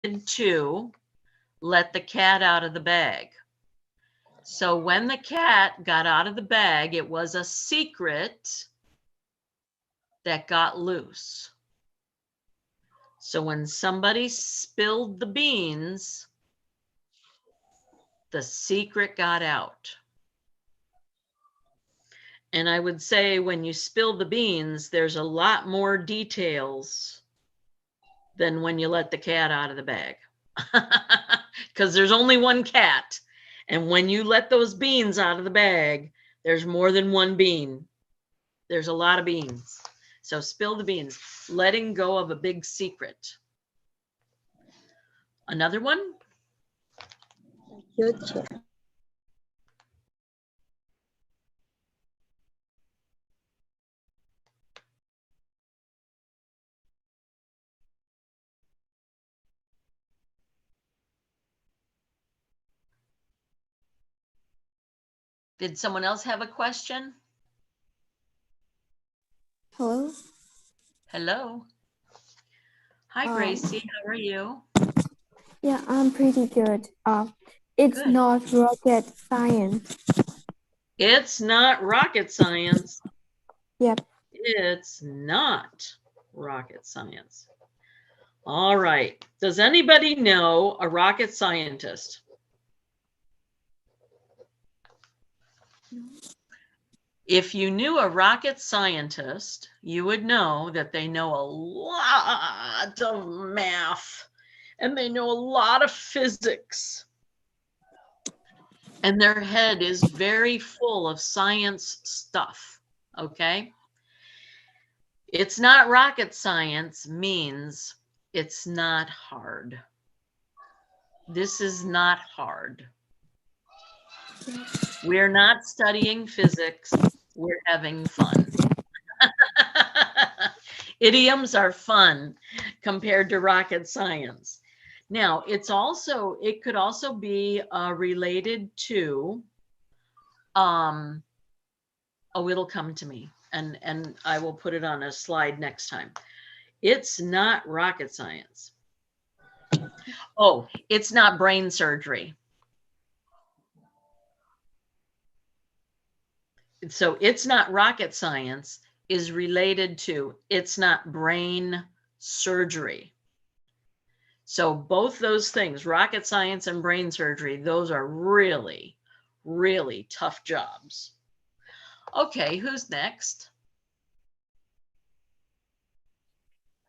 to let the cat out of the bag. So when the cat got out of the bag, it was a secret that got loose. So when somebody spilled the beans, the secret got out. And I would say when you spill the beans, there's a lot more details than when you let the cat out of the bag. Because there's only one cat. And when you let those beans out of the bag, there's more than one bean. There's a lot of beans. So spill the beans, letting go of a big secret. Another one? Good chair. Did someone else have a question? Hello. Hello. Hi, Gracie. How are you? Yeah, I'm pretty good. It's Good. not rocket science. It's not rocket science. Yep. It's not rocket science. All right. Does anybody know a rocket scientist? If you knew a rocket scientist, you would know that they know a lot of math and they know a lot of physics. And their head is very full of science stuff, okay? It's not rocket science means it's not hard. This is not hard. We're not studying physics. We're having fun. Idioms are fun compared to rocket science. Now, it could also be related to, it'll come to me and I will put it on a slide next time. It's not rocket science. Oh, it's not brain surgery. So it's not rocket science is related to it's not brain surgery. So both those things, rocket science and brain surgery, those are really, really tough jobs. Okay, who's next?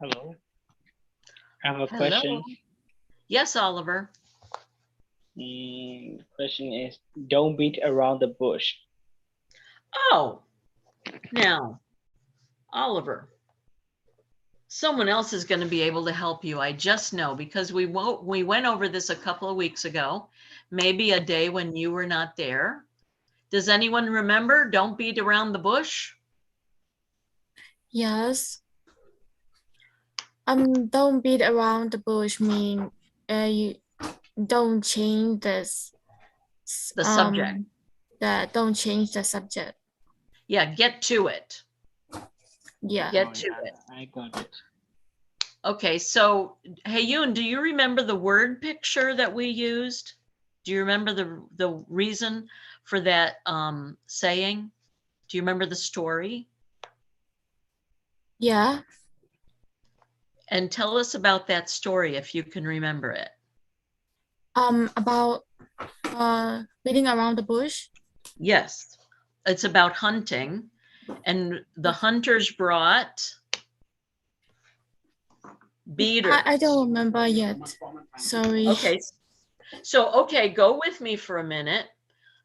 Hello. I have a Hello. question. Yes, Oliver. The question is, don't beat around the bush. Oh, now, Oliver, someone else is going to be able to help you. I just know because we went over this a couple of weeks ago, maybe a day when you were not there. Does anyone remember? Don't beat around the bush. Yes. Don't beat around the bush mean you don't change this. The subject. Don't change the subject. Yeah, get to it. Yeah. Get to it. I got it. Okay, so hey Yoon, do you remember the word picture that we used? Do you remember the reason for that saying? Do you remember the story? Yeah. And tell us about that story if you can remember it. About beating around the bush? Yes, it's about hunting, and the hunters brought beaters. I don't remember yet. Sorry. Okay, so go with me for a minute.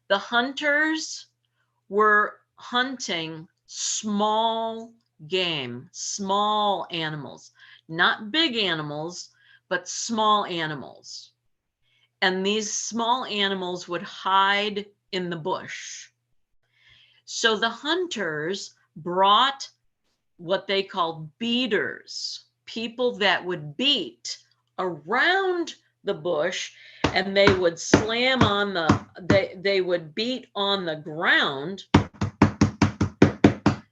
The hunters were hunting small game, small animals, not big animals, but small animals. And these small animals would hide in the bush. So the hunters brought what they called beaters, people that would beat around the bush, and they would slam on they would beat on the ground,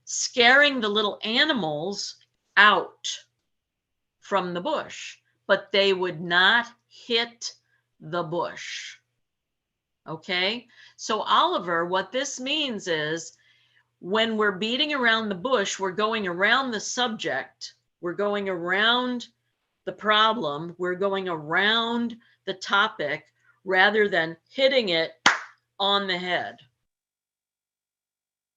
scaring the little animals out from the bush. but they would not hit the bush. Okay, so Oliver, what this means is when we're beating around the bush, we're going around the subject, we're going around the problem, we're going around the topic rather than hitting it on the head.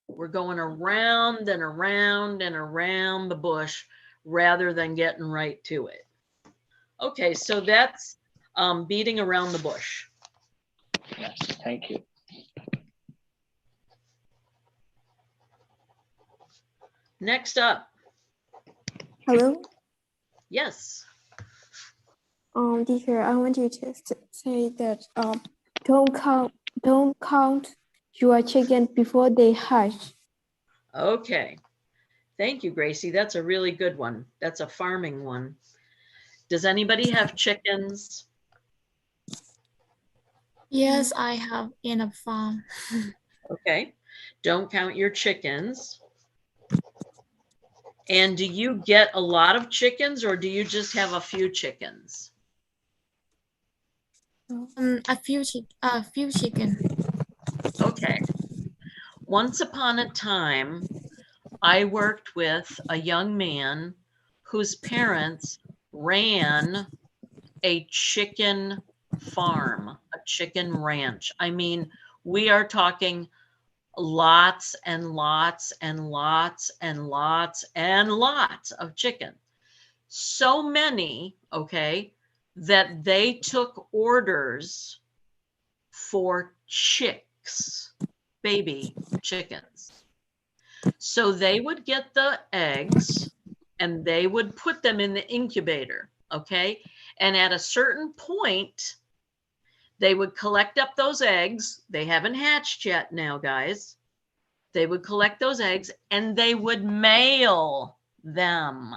We're going around and around and around the bush rather than getting right to it. Okay, so that's beating around the bush. Yes, thank you. Next up, Hello. yes. Teacher, I want you to say that don't count your chicken before they hatch. Okay, thank you, Gracie. That's a really good one. That's a farming one. Does anybody have chickens? Yes, I have in a farm. Okay, don't count your chickens. And do you get a lot of chickens or do you just have a few chickens? A few chicken. Okay. Once upon a time, I worked with a young man whose parents ran a chicken farm, a chicken ranch. I mean, we are talking lots and lots and lots and lots and lots of chicken. So many, okay, that they took orders for chicks, baby chickens. So they would get the eggs and they would put them in the incubator, okay? And at a certain point, they would collect up those eggs. They haven't hatched yet now, guys. They would collect those eggs and they would mail them.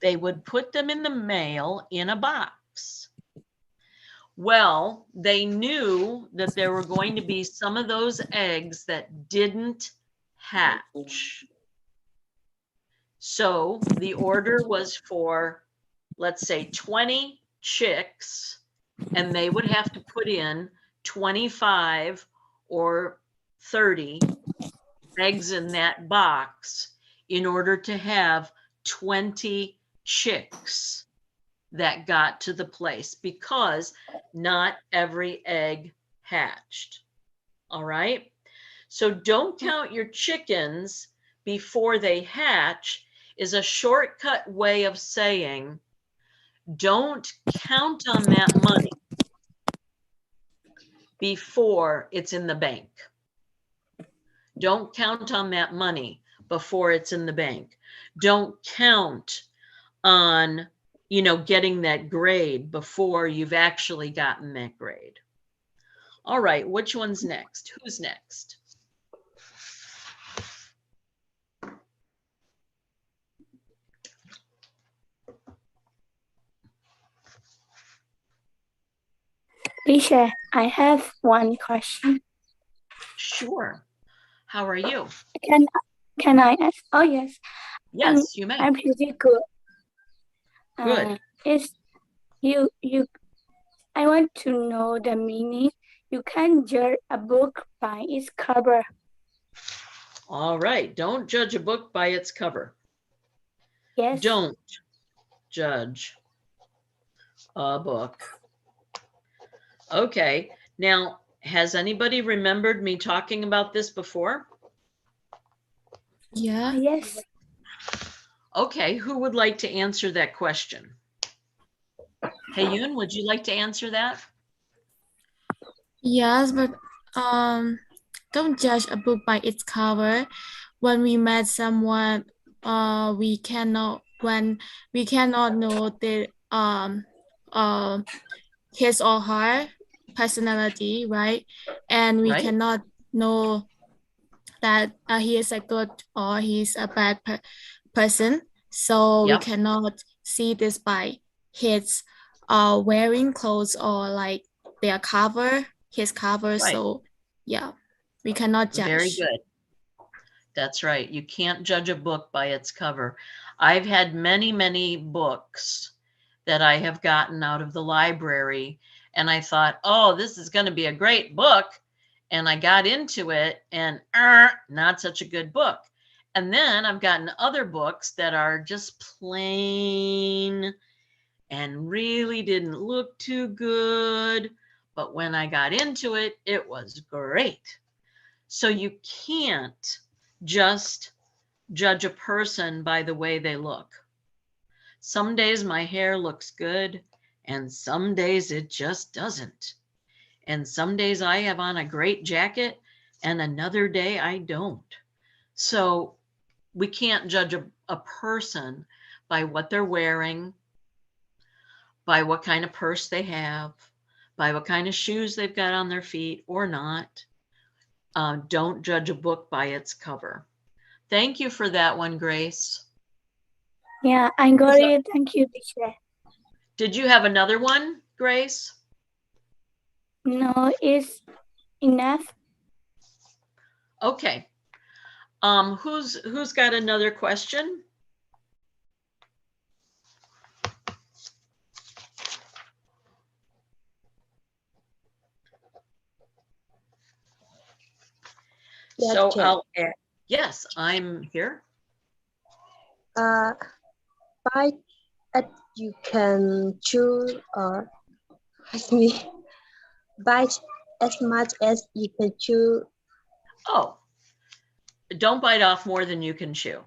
They would put them in the mail in a box. Well, they knew that there were going to be some of those eggs that didn't hatch. So the order was for, let's say, 20 chicks, and they would have to put in 25 or 30 eggs in that box in order to have 20 chicks that got to the place, because not every egg hatched. All right. So don't count your chickens before they hatch is a shortcut way of saying don't count on that money before it's in the bank. Don't count on that money before it's in the bank. Don't count on, getting that grade before you've actually gotten that grade. All right, which one's next? Who's next? Teacher, I have one question. Sure. How are you? Can I ask? Oh yes. Yes, you may. I'm pretty good. Good. Is you I want to know the meaning. You can't judge a book by its cover. All right. Don't judge a book by its cover. Yes. Don't judge a book. Okay. Now, has anybody remembered me talking about this before? Yeah. Yes. Okay. Who would like to answer that question? Hey, Yoon, would you like to answer that? Yes, but don't judge a book by its cover. When we met someone, we cannot know the his or her personality, right? And we Right. cannot know that he is a good or he's a bad person. So Yep. we cannot see this by his wearing clothes or like their cover, his cover. Right. So yeah, we cannot judge. Very good. That's right. You can't judge a book by its cover. I've had many, many books that I have gotten out of the library, and I thought, oh, this is going to be a great book. And I got into it, and not such a good book. And then I've gotten other books that are just plain and really didn't look too good. But when I got into it, it was great. So you can't just judge a person by the way they look. Some days my hair looks good, and some days it just doesn't. And some days I have on a great jacket, and another day I don't. So we can't judge a person by what they're wearing, by what kind of purse they have, by what kind of shoes they've got on their feet or not. Don't judge a book by its cover. Thank you for that one, Grace. Yeah, I got it. Thank you, teacher. Did you have another one, Grace? No, it's enough. Okay. Who's got another question? Yes, So Chair. I'll add, yes, I'm here. But you can choose bite as much as you can chew. Oh, don't bite off more than you can chew.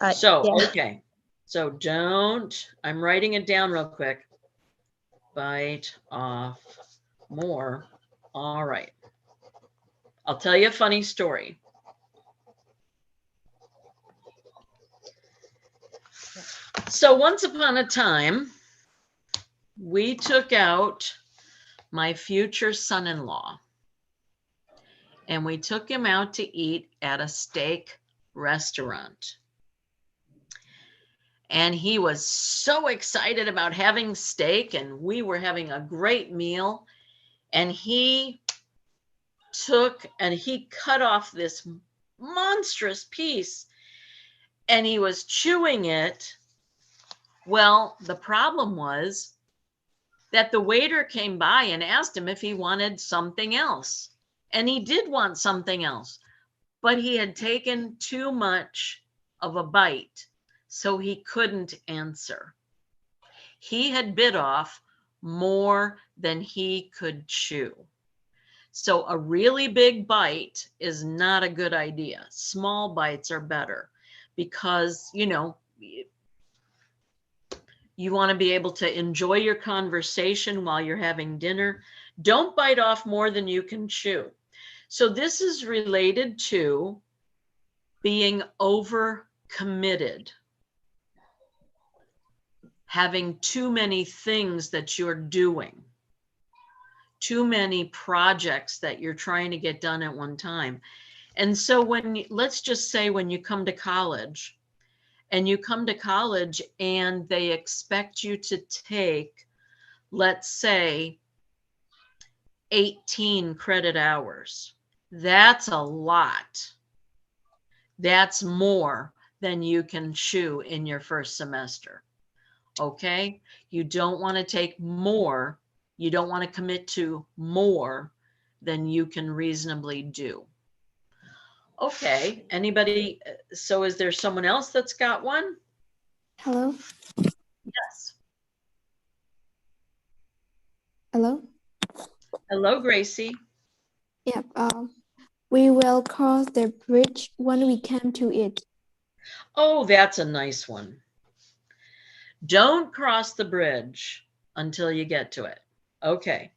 Yeah. Okay. So don't, I'm writing it down real quick. Bite off more. All right. I'll tell you a funny story. So once upon a time, we took out my future son-in-law, and we took him out to eat at a steak restaurant. And he was so excited about having steak, and we were having a great meal. And he took and he cut off this monstrous piece, and he was chewing it. Well, the problem was that the waiter came by and asked him if he wanted something else. And he did want something else, but he had taken too much of a bite, so he couldn't answer. He had bit off more than he could chew. So a really big bite is not a good idea. Small bites are better because, you know, you want to be able to enjoy your conversation while you're having dinner. Don't bite off more than you can chew. So this is related to being overcommitted, having too many things that you're doing, too many projects that you're trying to get done at one time. And so let's just say when you come to college, and they expect you to take, let's say, 18 credit hours. That's a lot. That's more than you can chew in your first semester. Okay? You don't want to take more. You don't want to commit to more than you can reasonably do. Okay, anybody? So is there someone else that's got one? Hello? Yes. Hello? Hello, Gracie. Yep. We will cross the bridge when we come to it. Oh, that's a nice one. Don't cross the bridge until you get to it. Okay.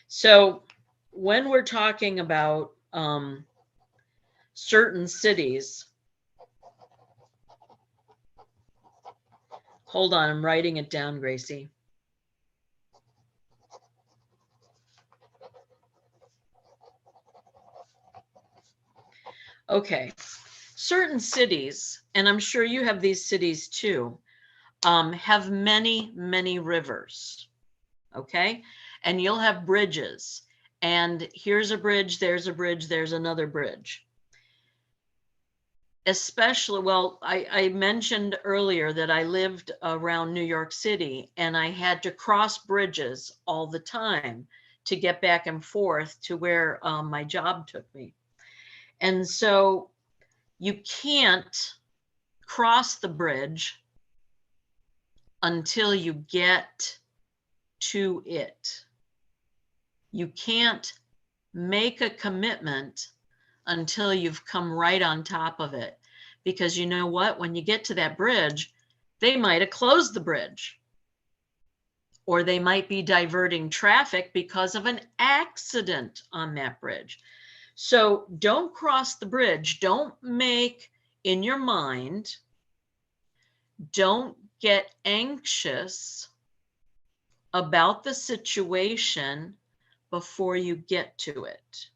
So when we're talking about certain cities, hold on, I'm writing it down, Gracie. Okay, certain cities, and I'm sure you have these cities too, have many, many rivers, okay? And you'll have bridges, and here's a bridge, there's another bridge. especially, well, I mentioned earlier that I lived around New York City and I had to cross bridges all the time to get back and forth to where my job took me. And so you can't cross the bridge until you get to it. You can't make a commitment until you've come right on top of it. Because you know what? When you get to that bridge, they might have closed the bridge. Or they might be diverting traffic because of an accident on that bridge. So don't cross the bridge. Don't make in your mind, don't get anxious about the situation before you get to it.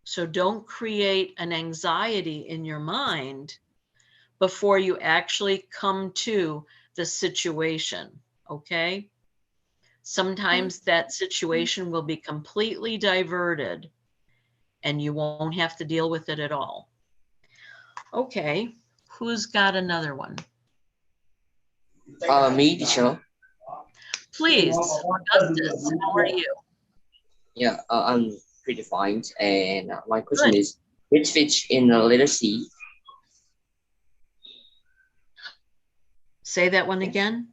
So don't create an anxiety in your mind before you actually come to the situation, okay? Sometimes that situation will be completely diverted and you won't have to deal with it at all. Okay, who's got another one? Me, teacher. Please, Augustus, how are you? Yeah, I'm pretty fine. And my question Good. is, which fish in the little sea? Say that one again.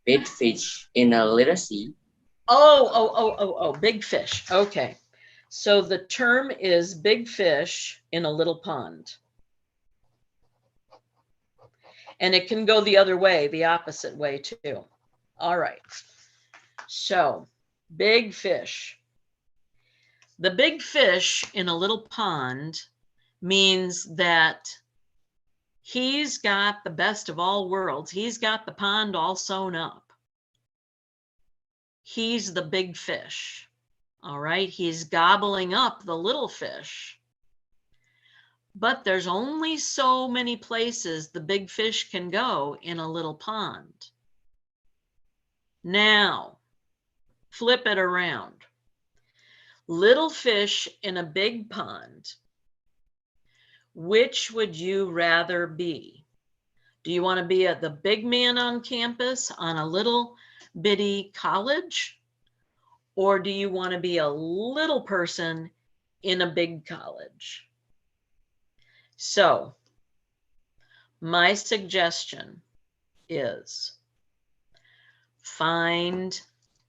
Big fish in a little sea. Oh, big fish. Okay. So the term is big fish in a little pond. And it can go the other way, the opposite way too. All right. So big fish. The big fish in a little pond means that he's got the best of all worlds. He's got the pond all sewn up. He's the big fish. All right. He's gobbling up the little fish. But there's only so many places the big fish can go in a little pond. Now, flip it around. Little fish in a big pond. Which would you rather be? Do you want to be the big man on campus on a little bitty college? Or do you want to be a little person in a big college? So, my suggestion is find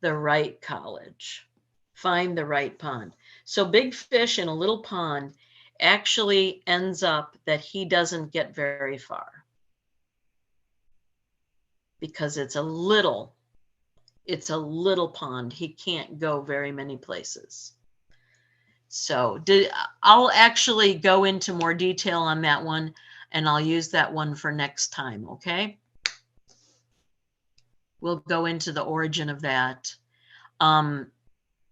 the right college, find the right pond. So big fish in a little pond actually ends up that he doesn't get very far because it's a little pond. He can't go very many places. So I'll actually go into more detail on that one and I'll use that one for next time, okay? We'll go into the origin of that.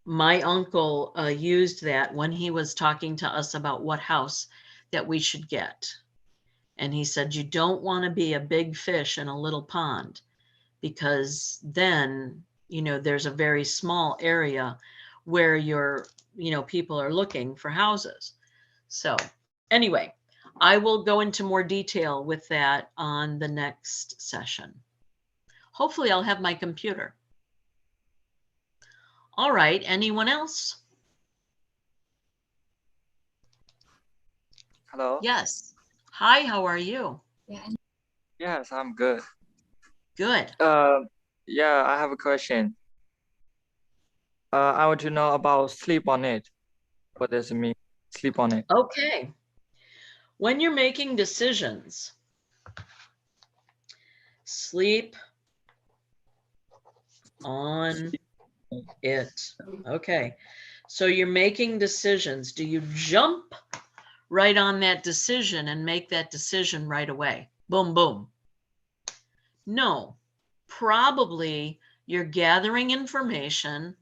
My uncle used that when he was talking to us about what house that we should get. And he said, you don't want to be a big fish in a little pond because then, you know, there's a very small area where people are looking for houses. So anyway, I will go into more detail with that on the next session. Hopefully I'll have my computer. All right, anyone else? Hello. Yes. Hi, how are you? Yes, I'm good. Good. Yeah, I have a question. I want to know about sleep on it. What does it mean? Sleep on it. Okay. When you're making decisions, sleep on it. Okay. So you're making decisions. Do you jump right on that decision and make that decision right away? Boom, boom. No, probably you're gathering information.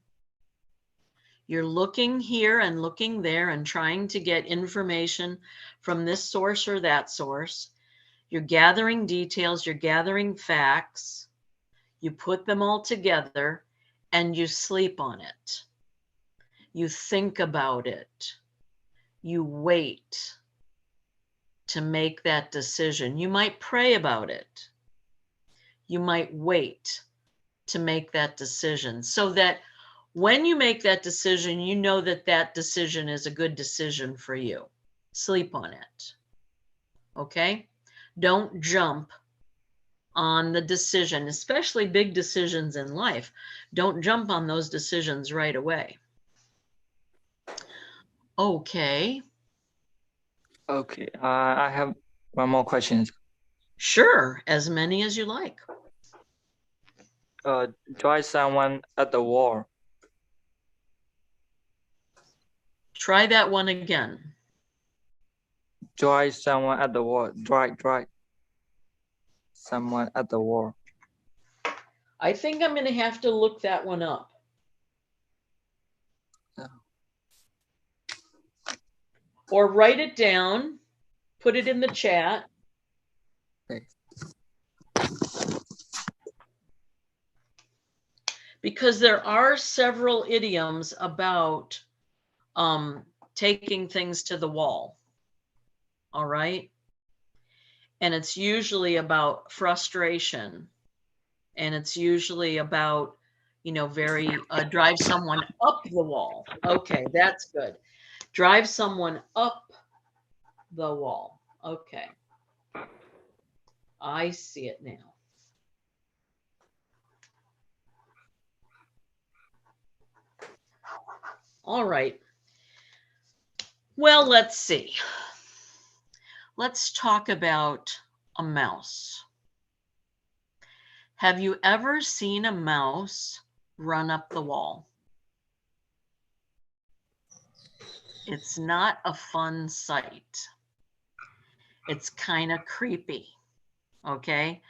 You're looking here and looking there and trying to get information from this source or that source. You're gathering details, you're gathering facts. You put them all together and you sleep on it. You think about it. You wait. to make that decision. You might pray about it. You might wait to make that decision so that when you make that decision, you know that that decision is a good decision for you. Sleep on it. Okay? Don't jump on the decision, especially big decisions in life. Don't jump on those decisions right away. Okay. Okay. I have one more question. Sure, as many as you like. Drive someone at the wall. Try that one again. Drive someone at the wall. Drive someone at the wall. I think I'm going to have to look that one up. Yeah. Or write it down, put it in the chat. Okay. Because there are several idioms about taking things to the wall. All right. And it's usually about frustration. And it's usually about, you know, drive someone up the wall. Okay, that's good. Drive someone up the wall. Okay. I see it now. All right. Well, let's see. Let's talk about a mouse. Have you ever seen a mouse run up the wall? It's not a fun sight. It's kind of creepy. Okay.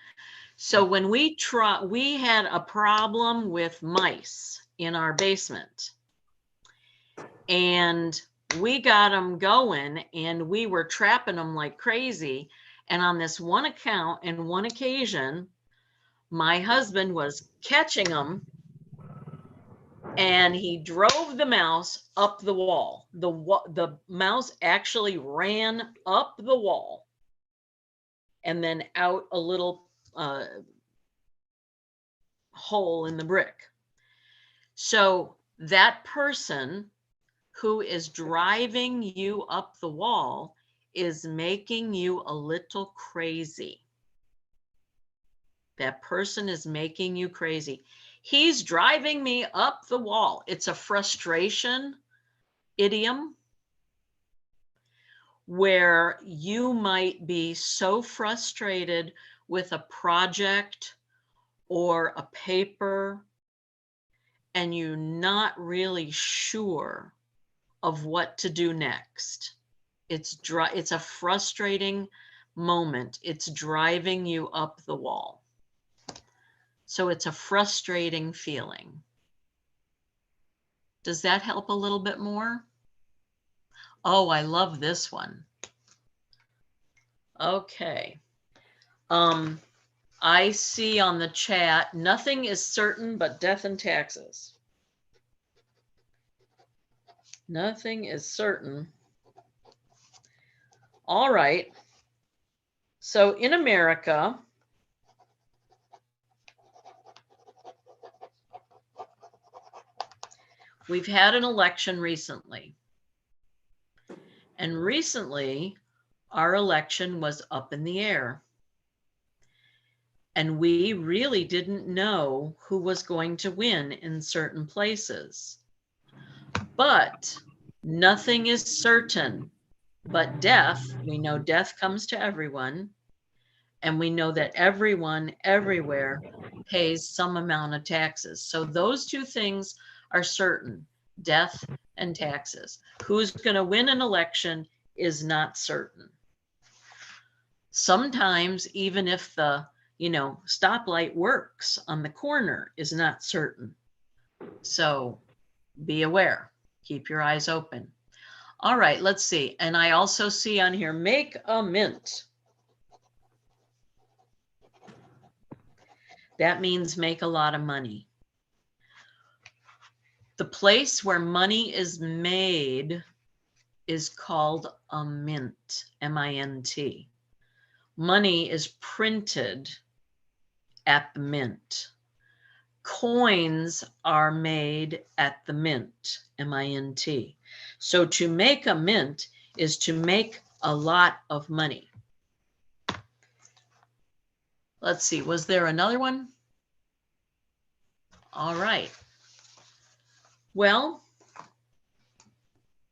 So when we had a problem with mice in our basement, and we got them going and we were trapping them like crazy. And on this one account and one occasion, my husband was catching them and he drove the mouse up the wall. The mouse actually ran up the wall and then out a little hole in the brick. So that person who is driving you up the wall is making you a little crazy. That person is making you crazy. He's driving me up the wall. It's a frustration idiom where you might be so frustrated with a project or a paper and you're not really sure of what to do next. It's a frustrating moment. It's driving you up the wall. So it's a frustrating feeling. Does that help a little bit more? Oh, I love this one. Okay. I see on the chat, nothing is certain but death and taxes. Nothing is certain. All right. So in America, we've had an election recently. And recently, our election was up in the air. And we really didn't know who was going to win in certain places. But nothing is certain but death. We know death comes to everyone. And we know that everyone everywhere pays some amount of taxes. So those two things are certain, death and taxes. Who's going to win an election is not certain. Sometimes even if the, stoplight works on the corner is not certain. So be aware, keep your eyes open. All right, let's see. And I also see on here, make a mint. That means make a lot of money. The place where money is made is called a mint, M-I-N-T. Money is printed at the mint. Coins are made at the mint, M-I-N-T. So to make a mint is to make a lot of money. Let's see, was there another one? All right. Well,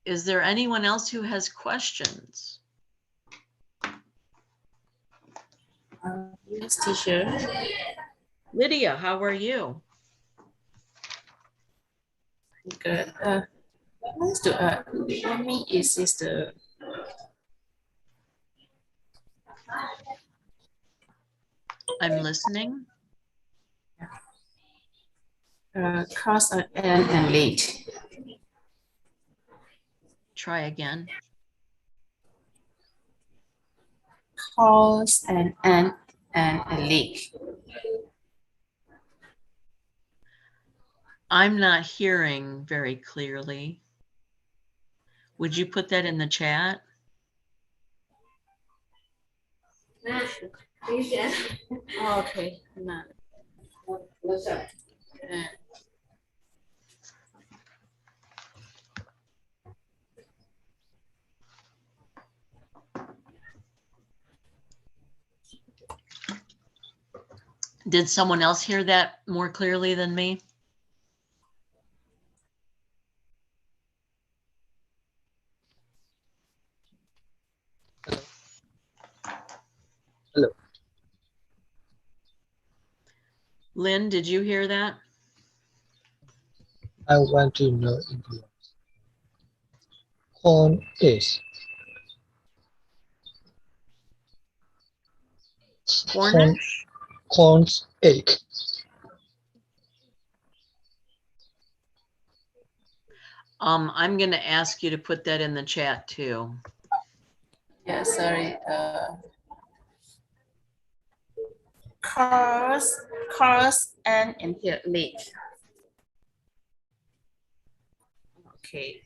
is there anyone else who has questions? Yes, teacher. Lydia, how are you? Good. What mean is the I'm listening. cause and late. Try again. Cause and leak. I'm not hearing very clearly. Would you put that in the chat? Okay. Did someone else hear that more clearly than me? Hello. Lynn, did you hear that? I want to know Idiom. Corn is Cornish? corn's egg. I'm going to ask you to put that in the chat too. Yeah, sorry. Cause and here leak. Okay.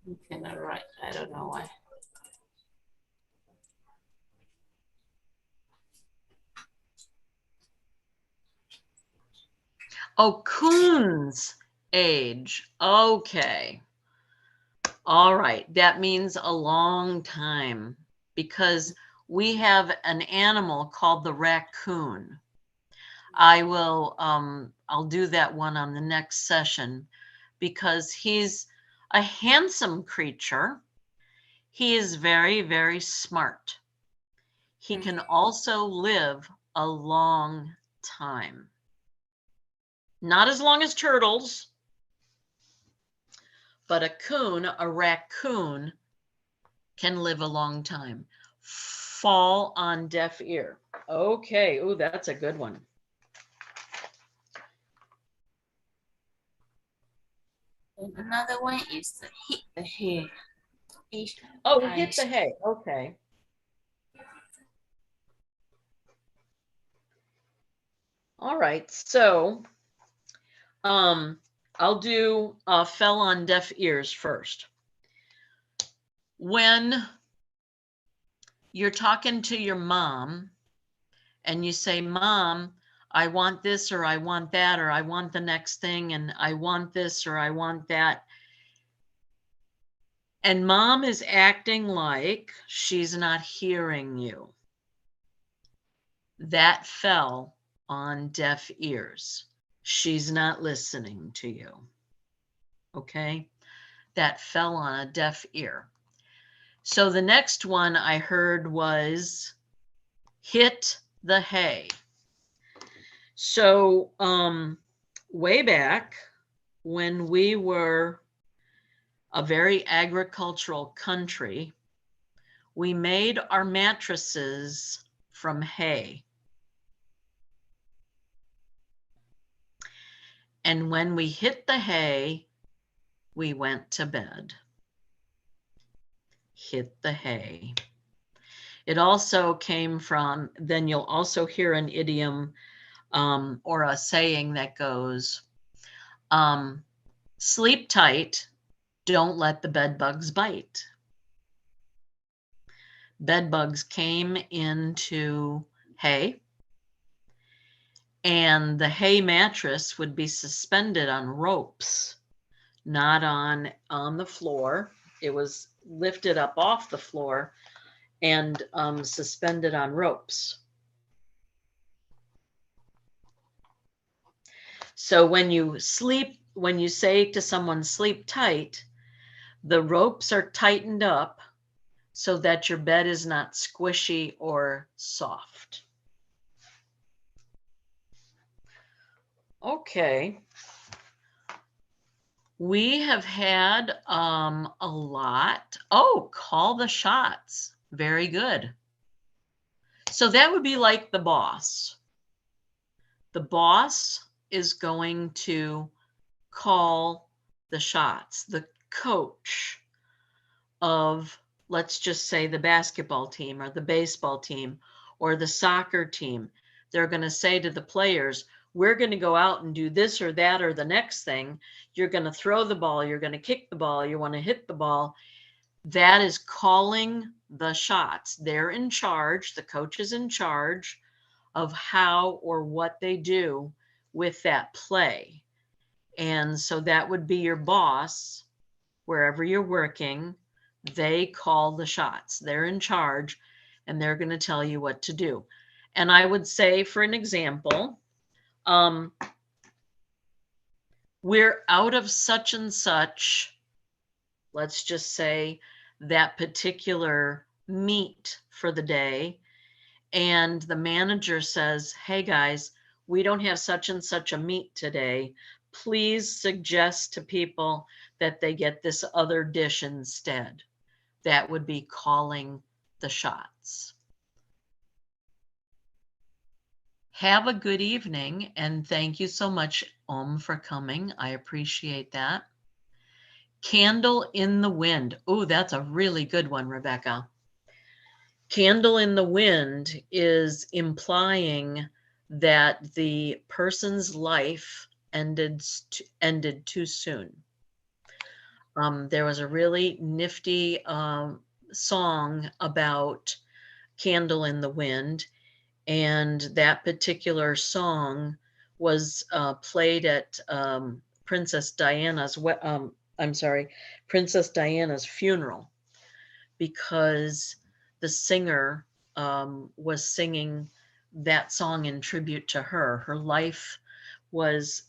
You cannot write. I don't know why. Oh, coon's age. Okay. All right. That means a long time because we have an animal called the raccoon. I'll do that one on the next session because he's a handsome creature. He is very, very smart. He can also live a long time. Not as long as turtles, but a raccoon can live a long time. Fall on deaf ear. Okay, oh, that's a good one. And another one is hit the hay. Oh, hit the hay. Okay. All right. So, I'll do fell on deaf ears first. When you're talking to your mom and you say, Mom, I want this or I want that or I want the next thing and I want this or I want that. And mom is acting like she's not hearing you. That fell on deaf ears. She's not listening to you. Okay? That fell on a deaf ear. So the next one I heard was hit the hay. So way back when we were a very agricultural country, we made our mattresses from hay. And when we hit the hay, we went to bed. Hit the hay. It also came from, then you'll also hear an idiom, or a saying that goes, sleep tight, don't let the bed bugs bite. Bed bugs came into hay, and the hay mattress would be suspended on ropes, not on the floor. It was lifted up off the floor and suspended on ropes. So when you say to someone, sleep tight, the ropes are tightened up so that your bed is not squishy or soft. Okay. We have had a lot. Oh, call the shots. Very good. So that would be like the boss. The boss is going to call the shots. The coach of, let's just say, the basketball team or the baseball team or the soccer team, they're going to say to the players, we're going to go out and do this or that or the next thing. You're going to throw the ball. You're going to kick the ball. You want to hit the ball. That is calling the shots. They're in charge. The coach is in charge of how or what they do with that play. And so that would be your boss, wherever you're working. They call the shots. They're in charge, and they're going to tell you what to do. And I would say, for an example, we're out of such and such, let's just say, that particular meat for the day. And the manager says, hey guys, we don't have such and such a meat today. Please suggest to people that they get this other dish instead. That would be calling the shots. Have a good evening, and thank you so much, for coming. I appreciate that. Candle in the wind. Oh, that's a really good one, Rebecca. Candle in the wind is implying that the person's life ended too soon. There was a really nifty song about Candle in the Wind, and that particular song was played at Princess Diana's funeral, because the singer was singing that song in tribute to her. Her life was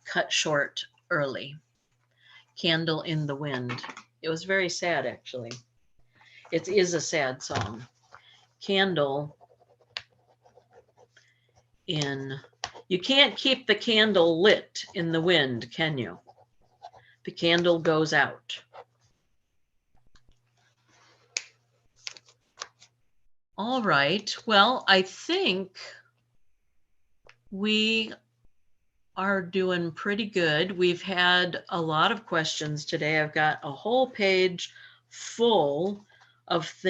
cut short early. Candle in the Wind. It was very sad, actually. It is a sad song. Candle in. You can't keep the candle lit in the wind, can you? The candle goes out. All right. Well, I think we are doing pretty good. We've had a lot of questions today. I've got a whole page full of things